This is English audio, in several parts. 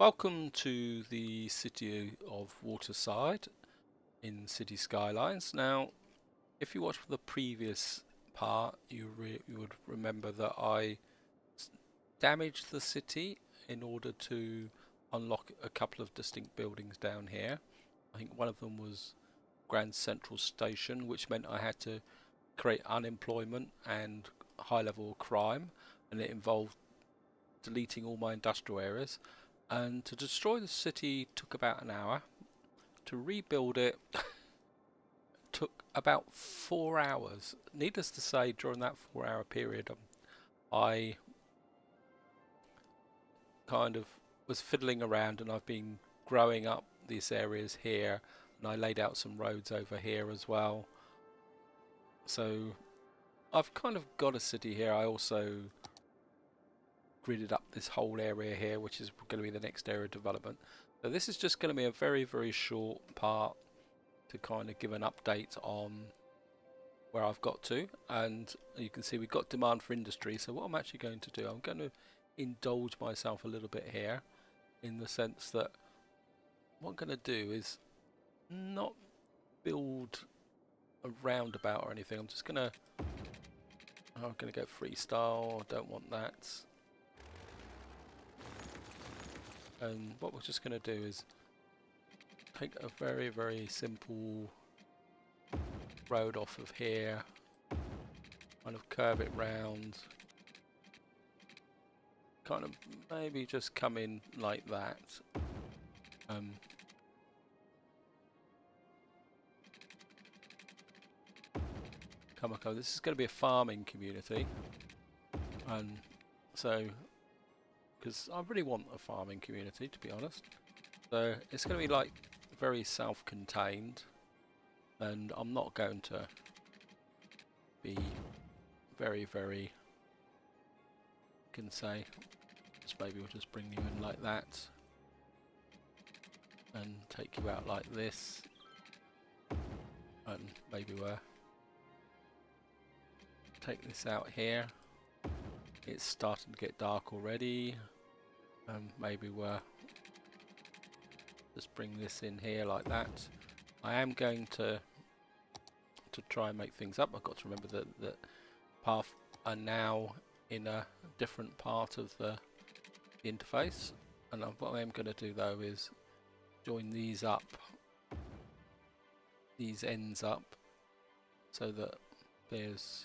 Welcome to the city of Waterside in Cities Skylines. Now, if you watched the previous part, you would remember that I damaged the city in order to unlock a couple of distinct buildings down here. I think one of them was Grand Central Station, which meant I had to create unemployment and high level crime, and it involved deleting all my industrial areas. And to destroy the city took about an hour. To rebuild it took about 4 hours. Needless to say, during that 4 hour period, I kind of was fiddling around, and I've been growing up these areas here, and I laid out some roads over here as well. So I've kind of got a city here. I also gridded up this whole area here, which is going to be the next area of development. So this is just going to be a very short part to kind of give an update on where I've got to. And you can see we've got demand for industry. So what I'm actually going to do, I'm going to indulge myself a little bit here, in the sense that what I'm going to do is not build a roundabout or anything. I'm just going to go freestyle. I don't want that. And what we're just going to do is take a very simple road off of here, kind of curve it round, kind of maybe just come in like that. Come on, this is going to be a farming community, and so because I really want a farming community, to be honest. So it's going to be like very self-contained, and I'm not going to be very can say, just maybe we'll just bring you in like that and take you out like this, and maybe we'll take this out here. It's starting to get dark already. Maybe we'll just bring this in here like that. I am going to try and make things up. I've got to remember that path are now in a different part of the interface, and what I am going to do though is join these up, these ends up, so that there's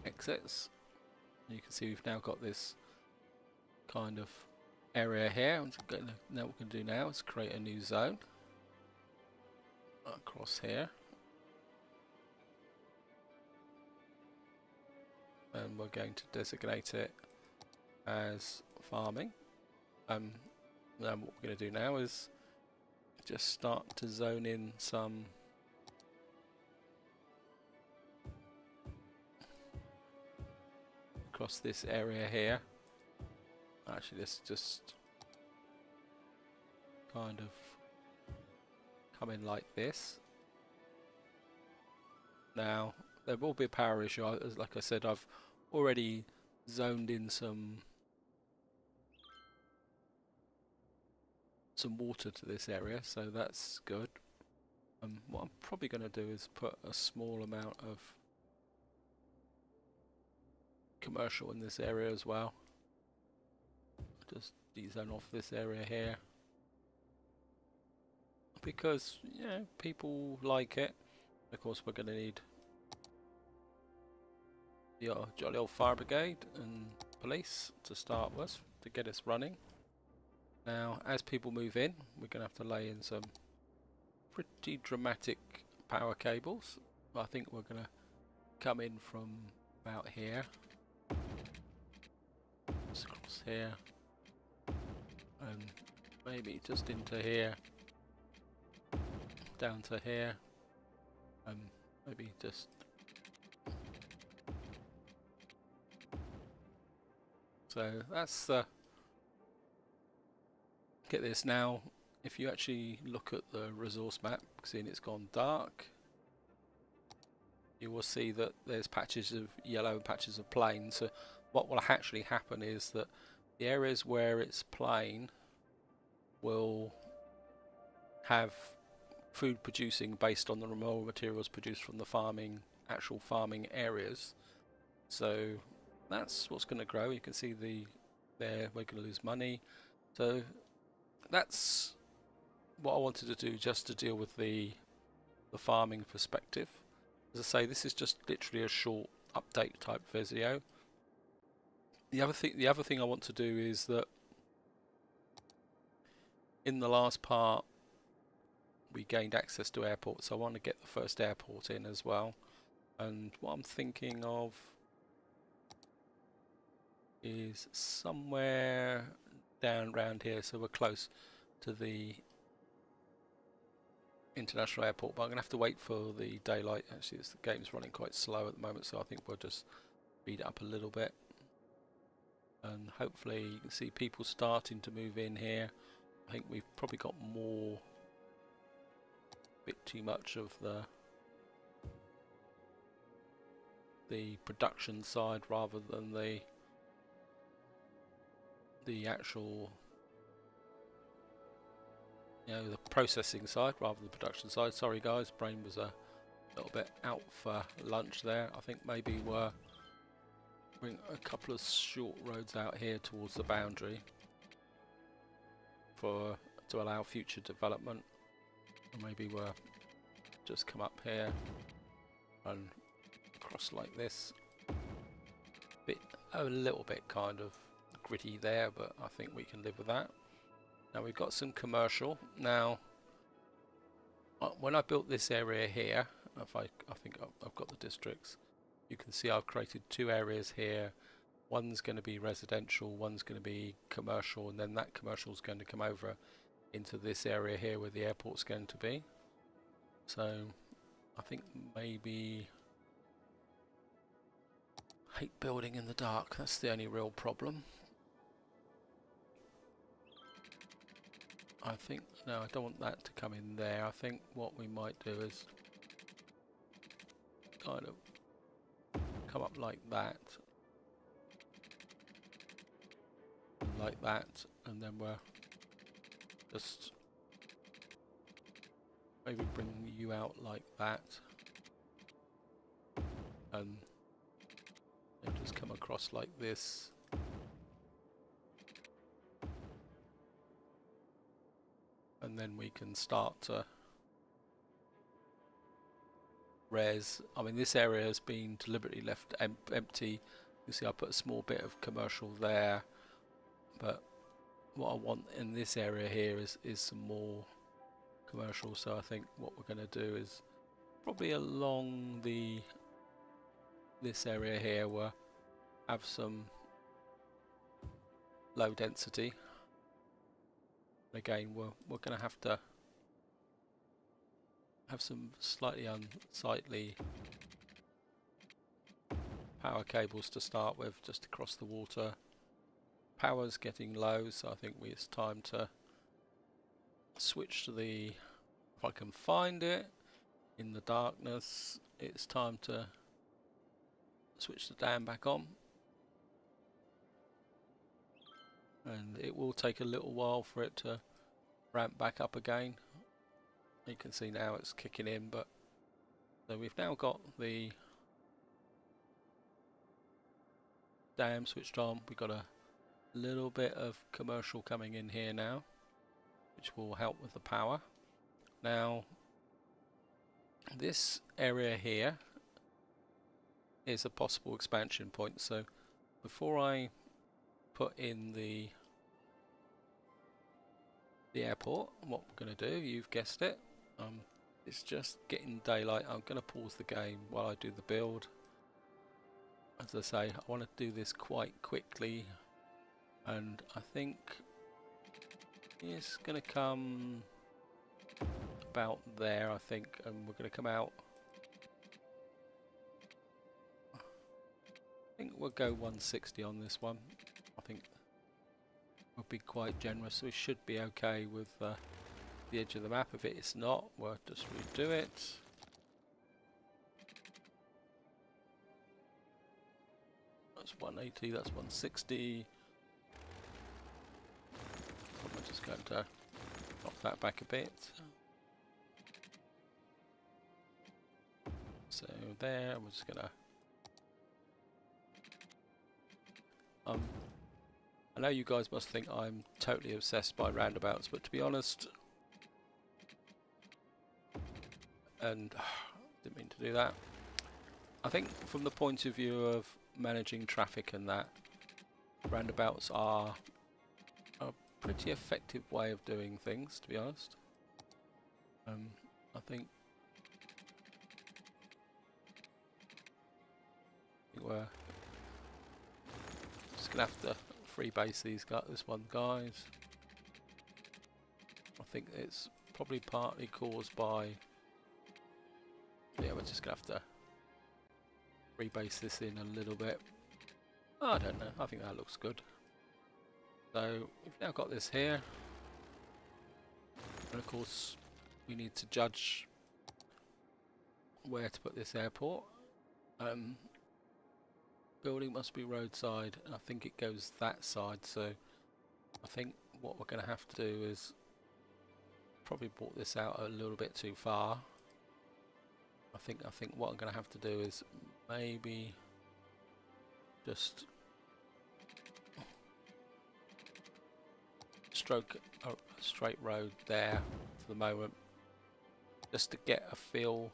exits. You can see we've now got this kind of area here. Now what we're going to do now is create a new zone across here, and we're going to designate it as farming. Now what we're going to do now is just start to zone in some across this area here. Actually, let's just kind of come in like this. Now there will be a power issue. Like I said, I've already zoned in some water to this area, so that's good. What I'm probably going to do is put a small amount of commercial in this area as well. Just de-zone off this area here, because people like it. Of course, we're going to need the jolly old fire brigade and police to start with to get us running. Now, as people move in, we're going to have to lay in some pretty dramatic power cables. I think we're going to come in from about here, just across here, and maybe just into here, down to here, and maybe just so that's the get this. Now if you actually look at the resource map, seeing it's gone dark, you will see that there's patches of yellow and patches of plain. So what will actually happen is that the areas where it's plain will have food producing based on the raw materials produced from the actual farming areas. So that's what's going to grow. You can see there we're going to lose money. So that's what I wanted to do, just to deal with the farming perspective. As I say, this is just literally a short update type video. The other thing I want to do is that in the last part we gained access to airports, so I want to get the first airport in as well. And what I'm thinking of is somewhere down around here, so we're close to the international airport, but I'm going to have to wait for the daylight. Actually, the game's running quite slow at the moment, so I think we'll just speed it up a little bit. And hopefully you can see people starting to move in here. I think we've probably got more, bit too much of the production side rather than the actual, the processing side rather than the production side. Sorry guys, brain was a little bit out for lunch there. I think maybe we're bring a couple of short roads out here towards the boundary to allow future development, and maybe we'll just come up here and cross like this. A little bit kind of gritty there, but I think we can live with that. Now we've got some commercial. Now when I built this area here, I think I've got the districts. You can see I've created two areas here. One's going to be residential, one's going to be commercial, and then that commercial is going to come over into this area here where the airport's going to be. So I think maybe, I hate building in the dark, that's the only real problem. I think, no, I don't want that to come in there. I think what we might do is kind of come up like that, and then we're just maybe bring you out like that, and just come across like this. And then we can start to res. I mean, this area has been deliberately left empty. You see I put a small bit of commercial there, but what I want in this area here is some more commercial. So I think what we're going to do is probably along this area here we'll have some low density. Again, we're going to have some slightly unsightly power cables to start with, just across the water. Power's getting low, so I think it's time to switch to the, if I can find it in the darkness, it's time to switch the dam back on. And it will take a little while for it to ramp back up again. You can see now it's kicking in, but so we've now got the dam switched on. We've got a little bit of commercial coming in here now, which will help with the power. Now this area here is a possible expansion point, so before I put in the airport, what we're going to do, you've guessed it, it's just getting daylight. I'm going to pause the game while I do the build. As I say, I want to do this quite quickly, and I think it's going to come about there, I think, and we're going to come out. I think we'll go 160 on this one. I think we'll be quite generous. We should be okay with the edge of the map. If it's not, we'll just redo it. That's 180, that's 160. I'm just going to that back a bit. So there, we're just gonna I know you guys must think I'm totally obsessed by roundabouts, but to be honest, and didn't mean to do that, I think from the point of view of managing traffic and that, roundabouts are a pretty effective way of doing things, to be honest. I think we're just gonna have to freebase this one, guys. I think it's probably partly caused by, yeah, we're just gonna have to rebase this in a little bit. I don't know, I think that looks good. So we've now got this here, and of course we need to judge where to put this airport. Building must be roadside, and I think it goes that side, so I think what we're going to have to do is probably brought this out a little bit too far. I think what I'm going to have to do is maybe just stroke a straight road there for the moment, just to get a feel.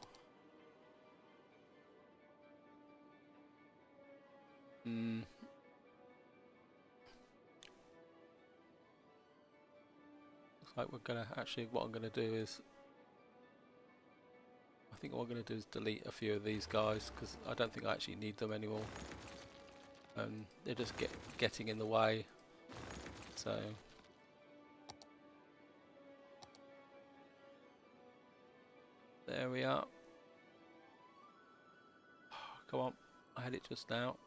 Looks like we're gonna actually, what I'm gonna do is, I think what I'm gonna do is delete a few of these guys, because I don't think I actually need them anymore. They're just getting in the way. So there we are. Come on, I had it just now.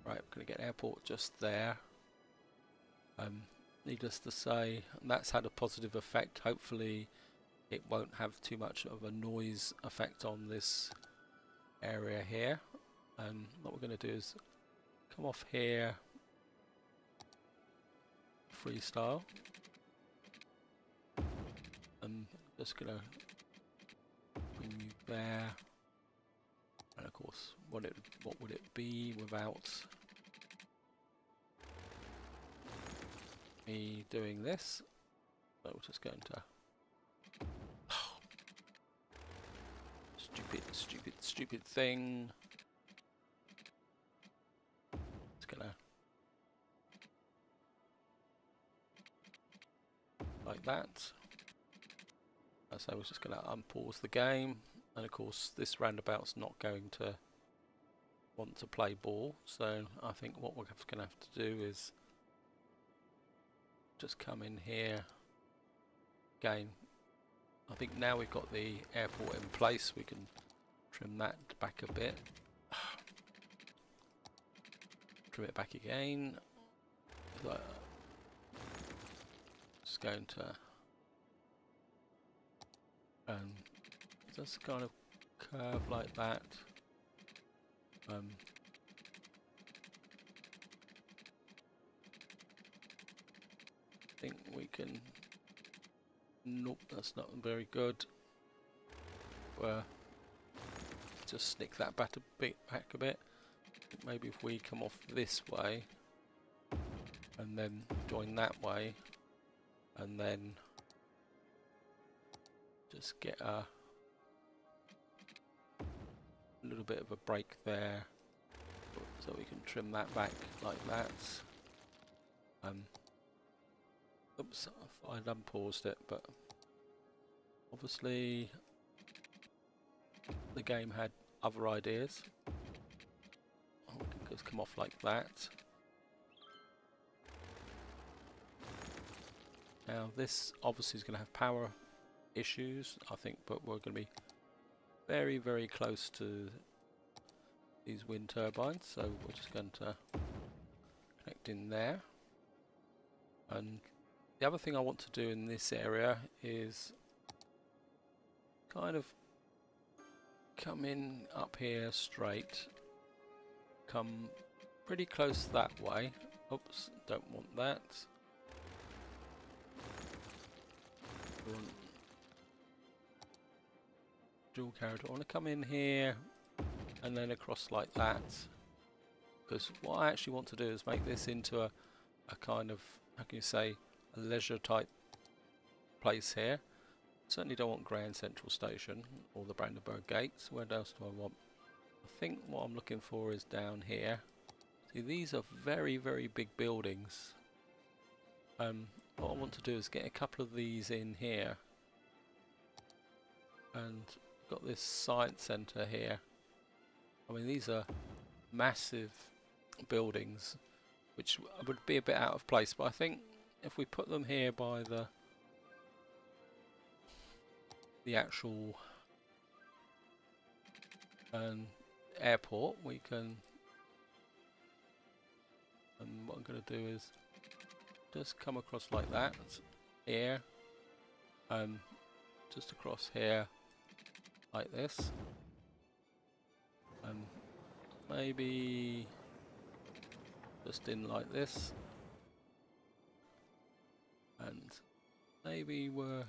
Right, we're going to get airport just there. Needless to say, that's had a positive effect. Hopefully it won't have too much of a noise effect on this area here. And what we're going to do is come off here, freestyle. I'm just going to bring you there. And of course, what would it be without me doing this? So we're just going to stupid thing. It's gonna like that. So we're just gonna unpause the game. And of course this roundabout's not going to want to play ball, so I think what we're going to have to do is just come in here again. I think now we've got the airport in place, we can trim that back a bit, trim it back again. Just going to just kind of curve like that. I think we can. Nope, that's not very good. Just snick that back a bit. Maybe if we come off this way and then join that way, and then just get a little bit of a break there, so we can trim that back like that. Oops, I'd unpaused it, but obviously the game had other ideas. Oh, we can just come off like that. Now this obviously is going to have power issues, I think, but we're going to be very, very close to these wind turbines, so we're just going to connect in there. And the other thing I want to do in this area is kind of come in up here straight, come pretty close that way. Oops, don't want that. Dual carriage. I want to come in here and then across like that. Because what I actually want to do is make this into a kind of, how can you say, a leisure type place here. Certainly don't want Grand Central Station or the Brandenburg Gates. Where else do I want? I think what I'm looking for is down here. See, these are very, very big buildings. What I want to do is get a couple of these in here. And got this science centre here. I mean, these are massive buildings, which would be a bit out of place, but I think if we put them here by the actual airport, we can, and what I'm going to do is just come across like that here, just across here like this, maybe just in like this, and maybe we'll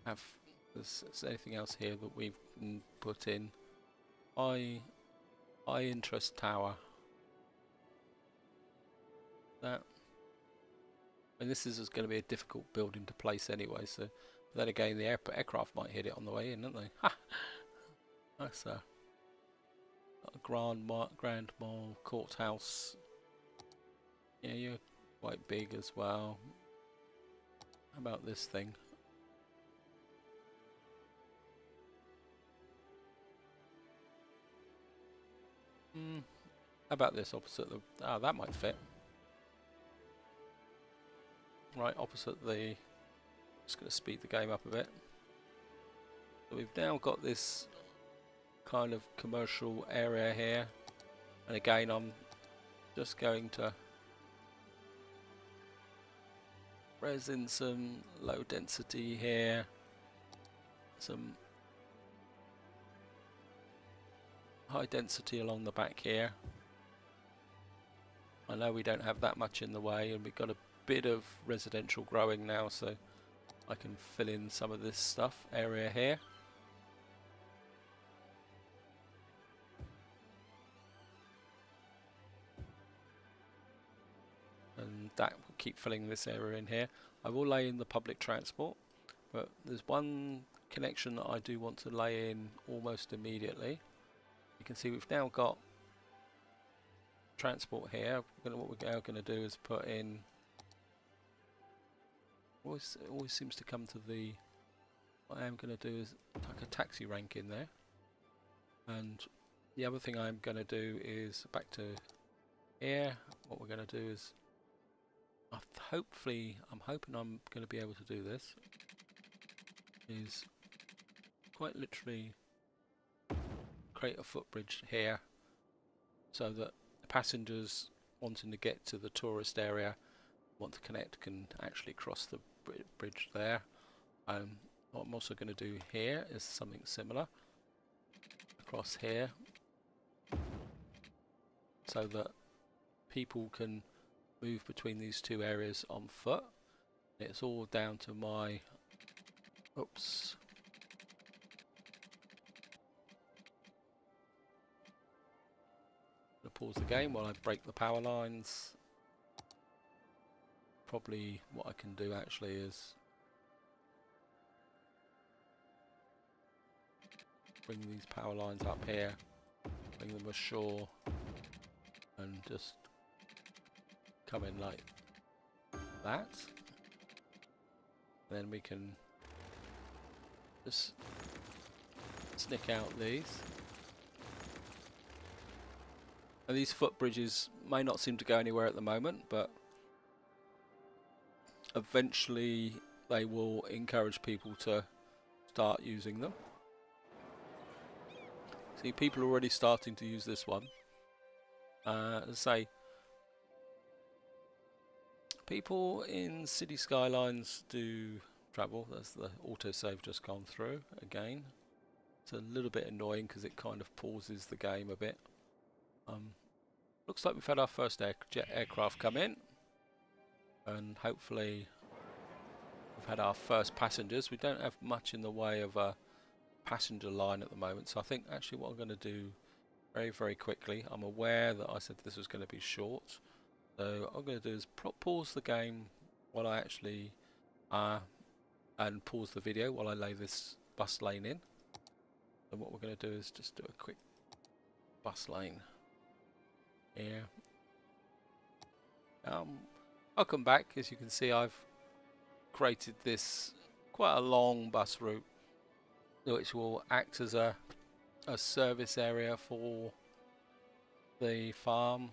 have, there's anything else here that we can put in. High interest tower. That, I mean, this is going to be a difficult building to place anyway, so then again the aircraft might hit it on the way in, don't they? Ha! That's a Grand Mall courthouse. Yeah, you're quite big as well. How about this thing? How about this opposite the... Ah, that might fit. Right, opposite the... Just going to speed the game up a bit. So we've now got this kind of commercial area here. And again, I'm just going to res in some low density here. Some high density along the back here. I know we don't have that much in the way, and we've got a bit of residential growing now, so I can fill in some of this stuff area here. And that will keep filling this area in here. I will lay in the public transport, but there's one connection that I do want to lay in almost immediately. You can see we've now got transport here. What we're now going to do is put in, it always seems to come to the, what I am going to do is tuck a taxi rank in there. And the other thing I'm going to do is back to here. What we're going to do is, I'm hoping I'm going to be able to do this, is quite literally create a footbridge here so that the passengers wanting to get to the tourist area, want to connect, can actually cross the bridge there. What I'm also going to do here is something similar across here so that people can move between these two areas on foot. It's all down to my, oops, I'm going to pause the game while I break the power lines. Probably what I can do actually is bring these power lines up here, bring them ashore, and just come in like that. Then we can just snick out these. And these footbridges may not seem to go anywhere at the moment, but eventually they will encourage people to start using them. See, people are already starting to use this one. As I say, people in Cities Skylines do travel. That's the autosave just gone through again. It's a little bit annoying because it kind of pauses the game a bit. Looks like we've had our first aircraft come in, and hopefully we've had our first passengers. We don't have much in the way of a passenger line at the moment, so I think actually what I'm going to do very, very quickly, I'm aware that I said this was going to be short, so what I'm going to do is pause the game while I actually and pause the video while I lay this bus lane in. And what we're going to do is just do a quick bus lane here. I'll come back. As you can see, I've created this quite a long bus route which will act as a service area for the farm.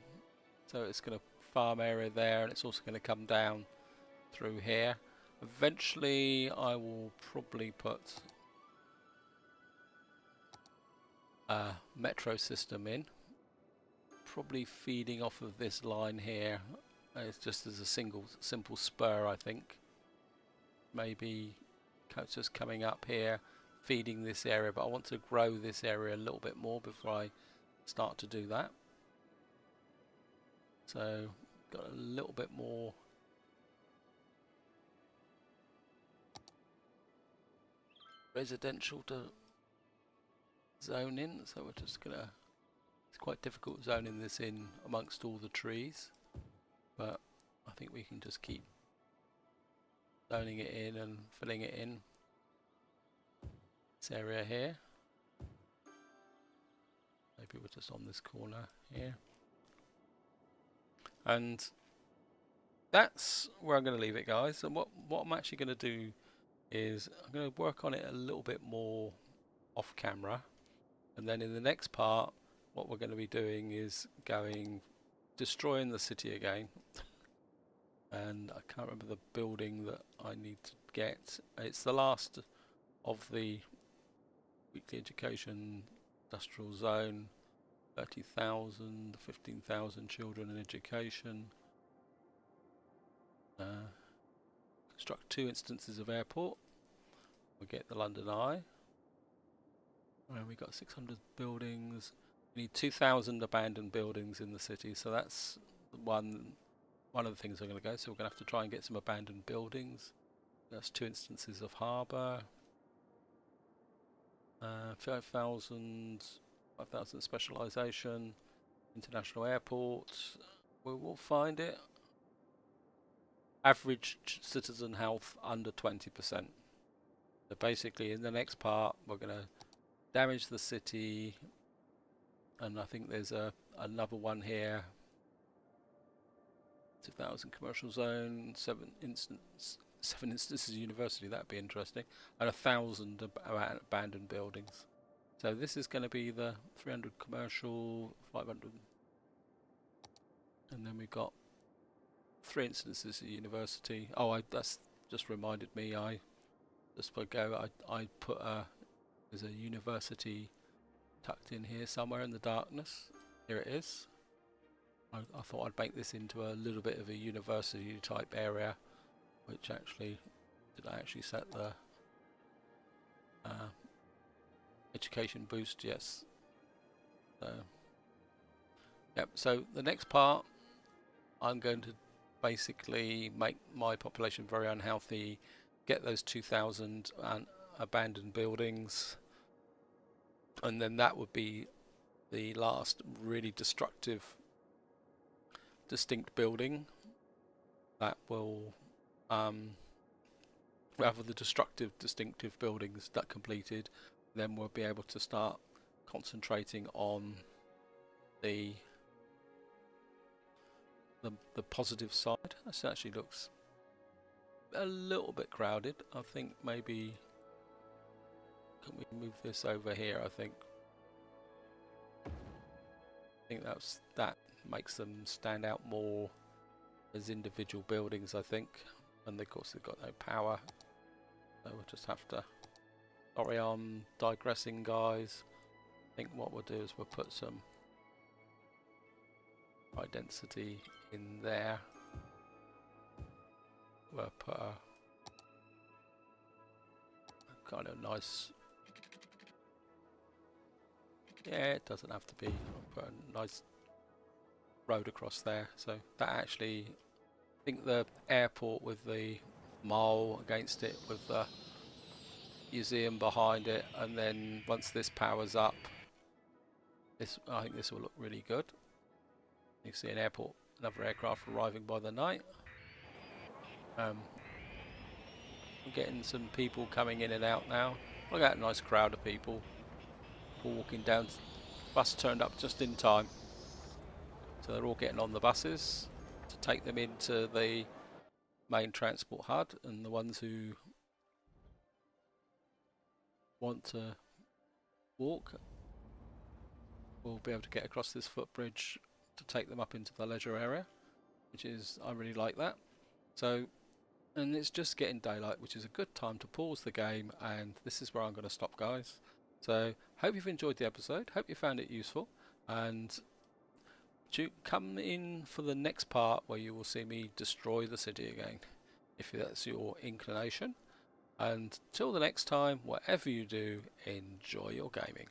So it's going to farm area there, and it's also going to come down through here. Eventually I will probably put a metro system in, probably feeding off of this line here. It's just as a simple spur, I think. Maybe just coming up here, feeding this area, but I want to grow this area a little bit more before I start to do that. So got a little bit more residential to zone in, so we're just gonna, it's quite difficult zoning this in amongst all the trees, but I think we can just keep zoning it in and filling it in. This area here, maybe we're just on this corner here, and that's where I'm going to leave it, guys. And what I'm actually going to do is I'm going to work on it a little bit more off camera, and then in the next part what we're going to be doing is destroying the city again. And I can't remember the building that I need to get. It's the last of the weekly education industrial zone. 30,000, 15,000 children in education. Construct 2 instances of airport. We get the London Eye. And we got 600 buildings. We need 2,000 abandoned buildings in the city, so that's one of the things I'm going to go. So we're going to have to try and get some abandoned buildings. That's 2 instances of harbour. 5,000 specialisation. International airport. We will find it. Average citizen health under 20%. So basically in the next part we're going to damage the city, and I think there's another one here. 2,000 commercial zone, 7 instances of university, that'd be interesting, and 1,000 abandoned buildings. So this is going to be the 300 commercial, 500, and then we've got 3 instances of university. Oh, that's just reminded me, I put there's a university tucked in here somewhere in the darkness. Here it is. I thought I'd make this into a little bit of a university type area, which actually, did I actually set the education boost? Yes. So, yep, so the next part I'm going to basically make my population very unhealthy, get those 2,000 abandoned buildings, and then that would be the last really distinct building that will rather the distinctive buildings that completed, then we'll be able to start concentrating on the positive side. This actually looks a little bit crowded. I think maybe can we move this over here? I think that makes them stand out more as individual buildings, I think. And of course they've got no power, so we'll just have to, sorry I'm digressing, guys. I think what we'll do is we'll put some high density in there. We'll put a kind of nice, yeah, it doesn't have to be, I'll put a nice road across there. So that actually, I think the airport with the mole against it with the museum behind it, and then once this powers up, I think this will look really good. You can see an airport, another aircraft arriving by the night. We're getting some people coming in and out now. Look at that nice crowd of people all walking down. Bus turned up just in time, so they're all getting on the buses to take them into the main transport hub, and the ones who want to walk will be able to get across this footbridge to take them up into the leisure area, which is, I really like that. So, and it's just getting daylight, which is a good time to pause the game, and this is where I'm going to stop, guys. So hope you've enjoyed the episode, hope you found it useful, and come in for the next part where you will see me destroy the city again, if that's your inclination. And till the next time, whatever you do, enjoy your gaming.